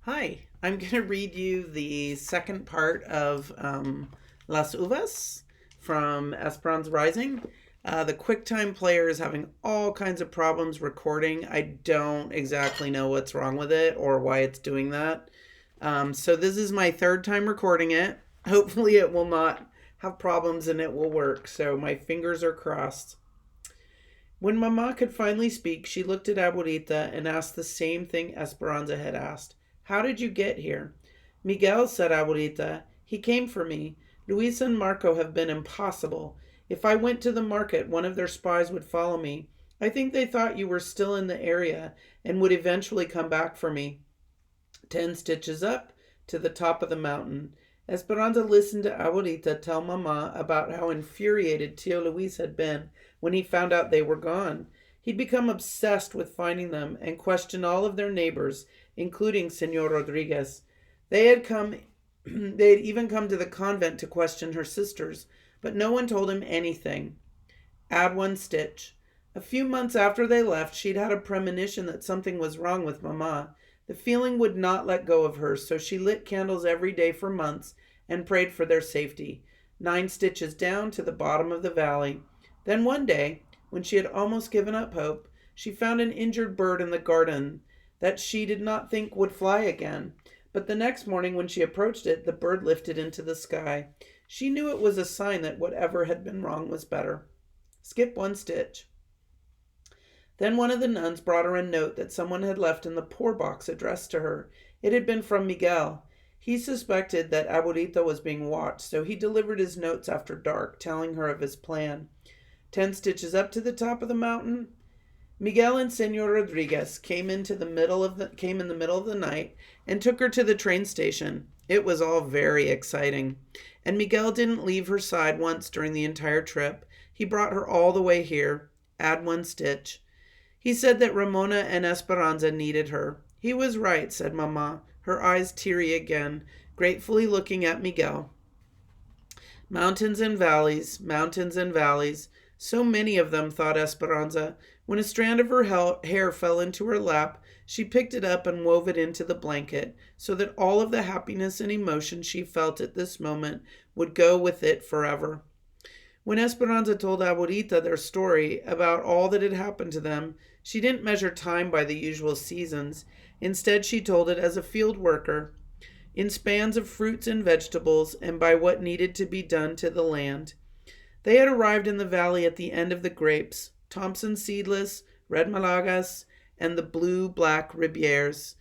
Hi, I'm going to read you the second part of Las Uvas from Esperanza Rising. The QuickTime player is having all kinds of problems recording. I don't exactly know what's wrong with it or why it's doing that. So, this is my third time recording it. Hopefully, it will not have problems and it will work. So, my fingers are crossed. When Mama could finally speak, she looked at Abuelita and asked the same thing Esperanza had asked. How did you get here? Miguel, said Abuelita. He came for me. Luis and Marco have been impossible. If I went to the market, one of their spies would follow me. I think they thought you were still in the area and would eventually come back for me. 10 stitches up to the top of the mountain. Esperanza listened to Abuelita tell Mama about how infuriated Tio Luis had been when he found out they were gone. He'd become obsessed with finding them and questioned all of their neighbors, including Senor Rodriguez. They had come they had even come to the convent to question her sisters, but no one told him anything. Add 1 stitch. A few months after they left, she'd had a premonition that something was wrong with Mama. The feeling would not let go of her, so she lit candles every day for months and prayed for their safety. 9 stitches down to the bottom of the valley. Then one day, when she had almost given up hope, she found an injured bird in the garden that she did not think would fly again. But the next morning, when she approached it, the bird lifted into the sky. She knew it was a sign that whatever had been wrong was better. Skip 1 stitch. Then one of the nuns brought her a note that someone had left in the poor box addressed to her. It had been from Miguel. He suspected that Abuelita was being watched, so he delivered his notes after dark, telling her of his plan. 10 stitches up to the top of the mountain. Miguel and Senor Rodriguez came in the middle of the night and took her to the train station. It was all very exciting, and Miguel didn't leave her side once during the entire trip. He brought her all the way here. Add 1 stitch. He said that Ramona and Esperanza needed her. He was right, said Mama, her eyes teary again, gratefully looking at Miguel. Mountains and valleys, mountains and valleys. So many of them, thought Esperanza. When a strand of her hair fell into her lap, she picked it up and wove it into the blanket, so that all of the happiness and emotion she felt at this moment would go with it forever. When Esperanza told Abuelita their story about all that had happened to them, she didn't measure time by the usual seasons. Instead, she told it as a field worker, in spans of fruits and vegetables, and by what needed to be done to the land. They had arrived in the valley at the end of the grapes, Thompson seedless, red Malagas, and the blue-black Ribieres.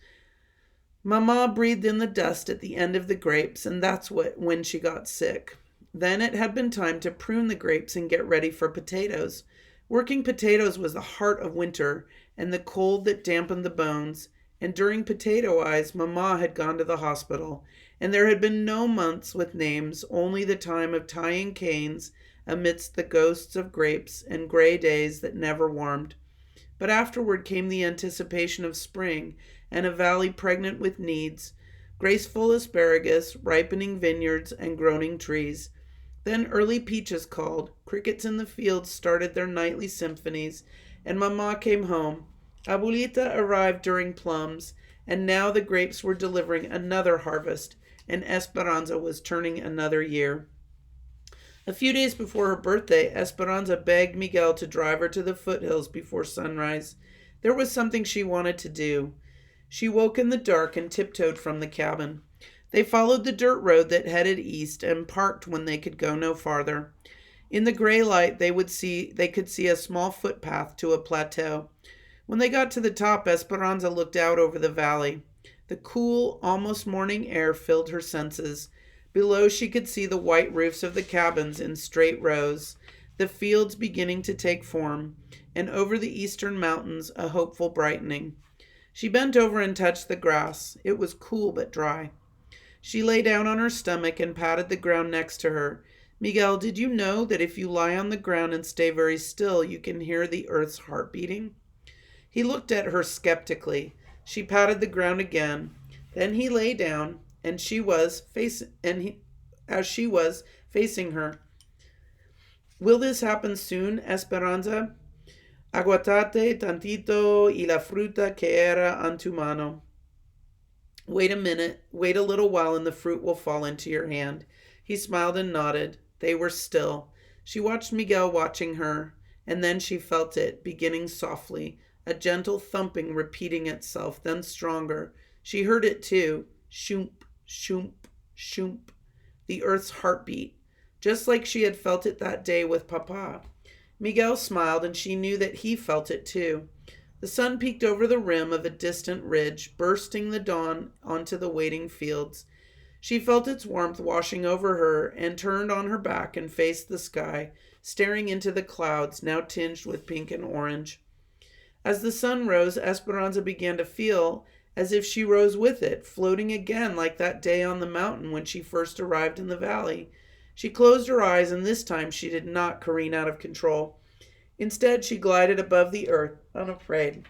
Mama breathed in the dust at the end of the grapes, and that's when she got sick. Then it had been time to prune the grapes and get ready for potatoes. Working potatoes was the heart of winter, and the cold that dampened the bones. And during potato eyes, Mama had gone to the hospital, and there had been no months with names, only the time of tying canes amidst the ghosts of grapes and gray days that never warmed. But afterward came the anticipation of spring and a valley pregnant with needs, graceful asparagus, ripening vineyards, and groaning trees. Then early peaches called, crickets in the fields started their nightly symphonies, and Mama came home. Abuelita arrived during plums, and now the grapes were delivering another harvest, and Esperanza was turning another year. A few days before her birthday, Esperanza begged Miguel to drive her to the foothills before sunrise. There was something she wanted to do. She woke in the dark and tiptoed from the cabin. They followed the dirt road that headed east and parked when they could go no farther. In the gray light, they could see a small footpath to a plateau. When they got to the top, Esperanza looked out over the valley. The cool, almost morning air filled her senses. Below, she could see the white roofs of the cabins in straight rows, the fields beginning to take form, and over the eastern mountains a hopeful brightening. She bent over and touched the grass. It was cool but dry. She lay down on her stomach and patted the ground next to her. Miguel, did you know that if you lie on the ground and stay very still, you can hear the earth's heart beating? He looked at her skeptically. She patted the ground again. Then he lay down, and as she was facing her. Will this happen soon, Esperanza? Aguatate tantito y la fruta que era en tu mano. Wait a minute, wait a little while, and the fruit will fall into your hand. He smiled and nodded. They were still. She watched Miguel watching her, and then she felt it, beginning softly, a gentle thumping repeating itself, then stronger. She heard it too. Shoomp, shoomp, shoomp. The earth's heartbeat, just like she had felt it that day with Papa. Miguel smiled, and she knew that he felt it too. The sun peeked over the rim of a distant ridge, bursting the dawn onto the waiting fields. She felt its warmth washing over her and turned on her back and faced the sky, staring into the clouds, now tinged with pink and orange. As the sun rose, Esperanza began to feel as if she rose with it, floating again like that day on the mountain when she first arrived in the valley. She closed her eyes, and this time she did not careen out of control. Instead, she glided above the earth, unafraid.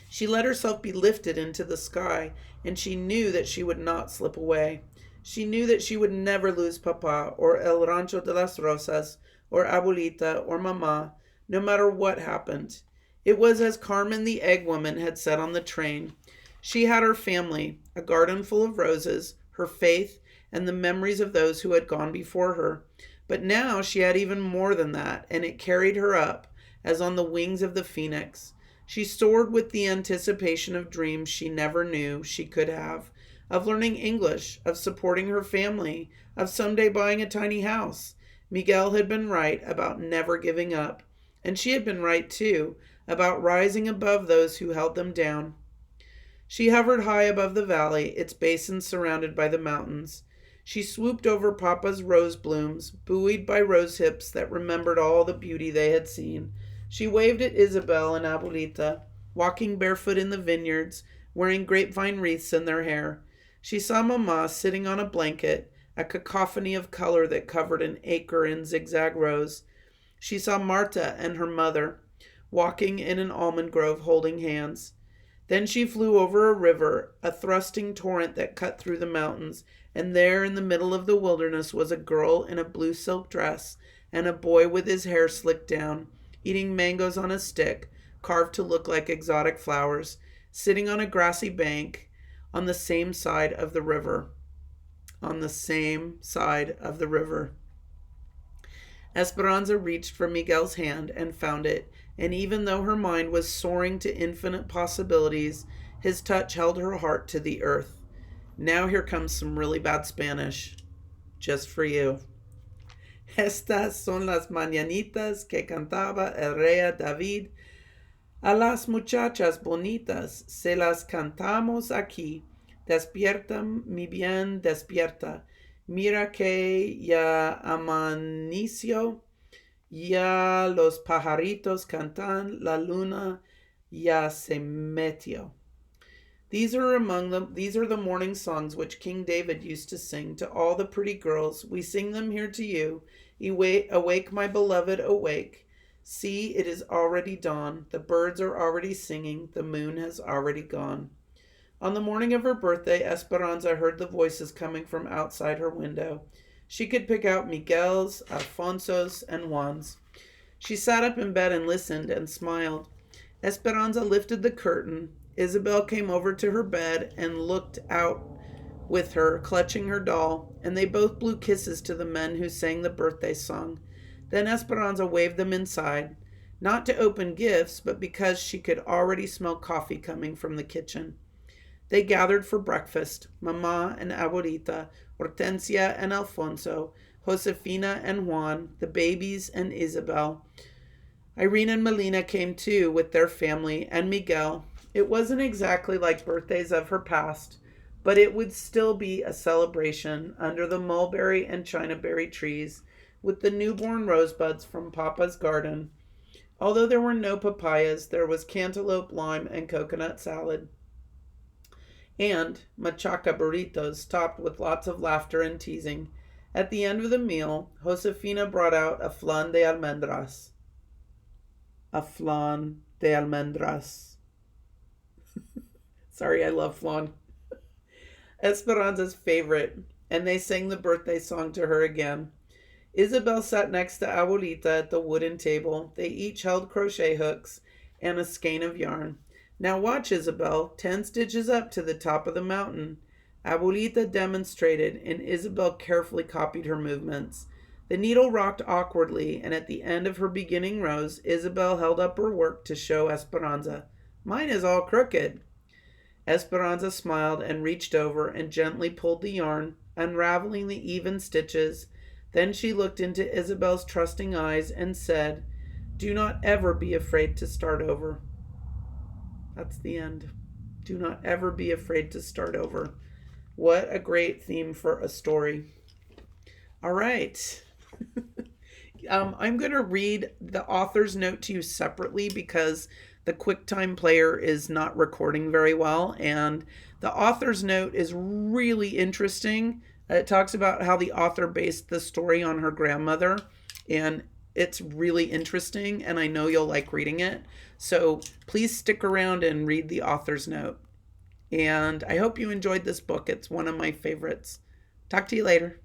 She let herself be lifted into the sky, and she knew that she would not slip away. She knew that she would never lose Papa, or El Rancho de las Rosas, or Abuelita, or Mama, no matter what happened. It was as Carmen the egg woman had said on the train. She had her family, a garden full of roses, her faith, and the memories of those who had gone before her. But now she had even more than that, and it carried her up, as on the wings of the phoenix. She soared with the anticipation of dreams she never knew she could have, of learning English, of supporting her family, of someday buying a tiny house. Miguel had been right about never giving up, and she had been right too, about rising above those who held them down. She hovered high above the valley, its basin surrounded by the mountains. She swooped over Papa's rose blooms, buoyed by rose hips that remembered all the beauty they had seen. She waved at Isabel and Abuelita, walking barefoot in the vineyards, wearing grapevine wreaths in their hair. She saw Mama sitting on a blanket, a cacophony of color that covered an acre in zigzag rows. She saw Marta and her mother, walking in an almond grove holding hands. Then she flew over a river, a thrusting torrent that cut through the mountains, and there in the middle of the wilderness was a girl in a blue silk dress and a boy with his hair slicked down, eating mangoes on a stick, carved to look like exotic flowers, sitting on a grassy bank on the same side of the river. On the same side of the river. Esperanza reached for Miguel's hand and found it, and even though her mind was soaring to infinite possibilities, his touch held her heart to the earth. Now here comes some really bad Spanish, just for you. Estas son las mañanitas que cantaba el rey David. A las muchachas bonitas se las cantamos aquí. Despierta, mi bien, despierta. Mira que ya amaneció. Ya los pajaritos cantan, la luna ya se metió. These are the morning songs which King David used to sing to all the pretty girls. We sing them here to you. Awake, my beloved, awake. See, it is already dawn. The birds are already singing. The moon has already gone. On the morning of her birthday, Esperanza heard the voices coming from outside her window. She could pick out Miguel's, Alfonso's, and Juan's. She sat up in bed and listened and smiled. Esperanza lifted the curtain. Isabel came over to her bed and looked out with her, clutching her doll, and they both blew kisses to the men who sang the birthday song. Then Esperanza waved them inside, not to open gifts, but because she could already smell coffee coming from the kitchen. They gathered for breakfast, Mama and Abuelita, Hortensia and Alfonso, Josefina and Juan, the babies and Isabel. Irene and Melina came too with their family, and Miguel. It wasn't exactly like birthdays of her past, but it would still be a celebration under the mulberry and chinaberry trees with the newborn rosebuds from Papa's garden. Although there were no papayas, there was cantaloupe, lime, and coconut salad. And machaca burritos topped with lots of laughter and teasing. At the end of the meal, Josefina brought out a flan de almendras. A flan de almendras. Sorry, I love flan. Esperanza's favorite, and they sang the birthday song to her again. Isabel sat next to Abuelita at the wooden table. They each held crochet hooks and a skein of yarn. Now watch, Isabel. 10 stitches up to the top of the mountain. Abuelita demonstrated, and Isabel carefully copied her movements. The needle rocked awkwardly, and at the end of her beginning rows, Isabel held up her work to show Esperanza. Mine is all crooked. Esperanza smiled and reached over and gently pulled the yarn, unraveling the even stitches. Then she looked into Isabel's trusting eyes and said, "Do not ever be afraid to start over." That's the end. Do not ever be afraid to start over. What a great theme for a story. All right. I'm going to read the author's note to you separately because the QuickTime player is not recording very well. And the author's note is really interesting. It talks about how the author based the story on her grandmother. And it's really interesting. And I know you'll like reading it. So please stick around and read the author's note. And I hope you enjoyed this book. It's one of my favorites. Talk to you later.